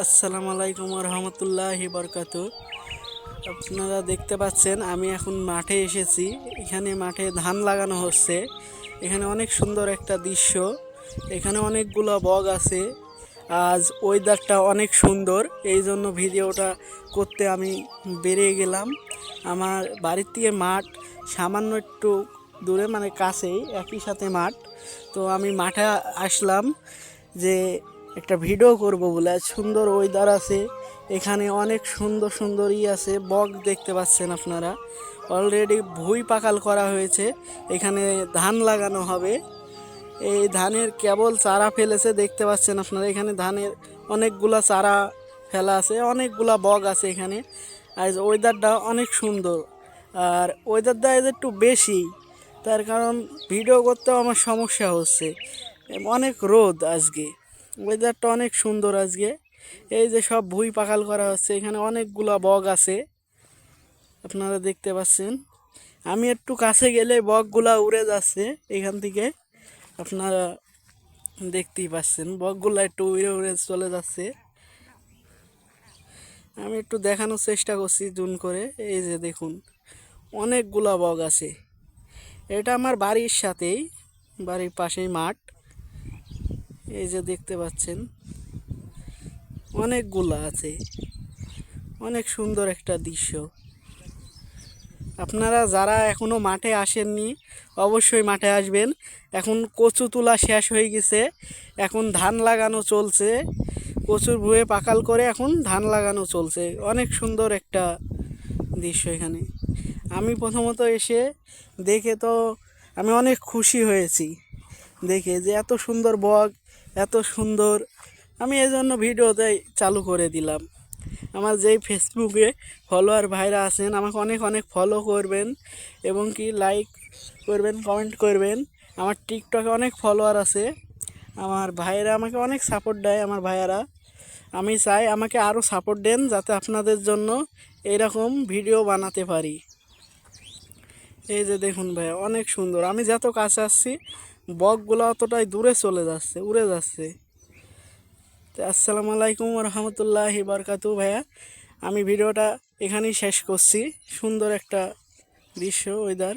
আসসালামু আলাইকুম রহমতুল্লাহি বরকাতু। আপনারা দেখতে পাচ্ছেন আমি এখন মাঠে এসেছি। এখানে মাঠে ধান লাগানো হচ্ছে। এখানে অনেক সুন্দর একটা দৃশ্য। এখানে অনেকগুলো বক আছে। আজ ওয়েদারটা অনেক সুন্দর, এই জন্য ভিডিওটা করতে আমি বেরিয়ে গেলাম। আমার বাড়ির থেকে মাঠ সামান্য একটু দূরে, মানে কাছেই, একই সাথে মাঠ। তো আমি মাঠে আসলাম যে একটা ভিডিও করব বলে। আজ সুন্দর ওয়েদার আছে, এখানে অনেক সুন্দর সুন্দর আছে, বক দেখতে পাচ্ছেন আপনারা। অলরেডি ভুঁই পাকাল করা হয়েছে, এখানে ধান লাগানো হবে। এই ধানের কেবল চারা ফেলেছে, দেখতে পাচ্ছেন আপনারা। এখানে ধানের অনেকগুলা চারা ফেলা আছে, অনেকগুলা বক আছে এখানে। আজ ওয়েদারটা অনেক সুন্দর, আর ওয়েদারটা আজ একটু বেশি, তার কারণ ভিডিও করতেও আমার সমস্যা হচ্ছে। অনেক রোদ আজকে, ওয়েদারটা অনেক সুন্দর আজকে। এই যে সব ভুঁই পাকাল করা হচ্ছে, এখানে অনেকগুলা বক আছে, আপনারা দেখতে পাচ্ছেন। আমি একটু কাছে গেলে বকগুলা উড়ে যাচ্ছে এখান থেকে, আপনারা দেখতেই পাচ্ছেন। বকগুলা একটু উড়ে উড়ে চলে যাচ্ছে। আমি একটু দেখানোর চেষ্টা করছি জুম করে। এই যে দেখুন, অনেকগুলা বক আছে। এটা আমার বাড়ির সাথেই, বাড়ির পাশেই মাঠ। এই যে দেখতে পাচ্ছেন, অনেকগুলা আছে। অনেক সুন্দর একটা দৃশ্য। আপনারা যারা এখনও মাঠে আসেননি, অবশ্যই মাঠে আসবেন। এখন কচু তোলা শেষ হয়ে গেছে, এখন ধান লাগানো চলছে। কচুর ভুঁয়ে পাকাল করে এখন ধান লাগানো চলছে। অনেক সুন্দর একটা দৃশ্য এখানে। আমি প্রথমত এসে দেখে তো আমি অনেক খুশি হয়েছি, দেখে যে এত সুন্দর বক, এত সুন্দর। আমি এই জন্য ভিডিওতে চালু করে দিলাম। আমার যেই ফেসবুকে ফলোয়ার ভাইরা আছেন, আমাকে অনেক অনেক ফলো করবেন এবং কি লাইক করবেন, কমেন্ট করবেন। আমার টিকটকে অনেক ফলোয়ার আছে। আমার ভাইয়েরা আমাকে অনেক সাপোর্ট দেয়, আমার ভাইয়ারা। আমি চাই আমাকে আরও সাপোর্ট দেন, যাতে আপনাদের জন্য এরকম ভিডিও বানাতে পারি। এই যে দেখুন ভাই, অনেক সুন্দর। আমি যত কাছে আসছি, বকগুলো অতটাই দূরে চলে যাচ্ছে, উড়ে যাচ্ছে। তো আসসালামু আলাইকুম রহমতুল্লাহি বারকাতু। ভাইয়া, আমি ভিডিওটা এখানেই শেষ করছি। সুন্দর একটা দৃশ্য, ওয়েদার।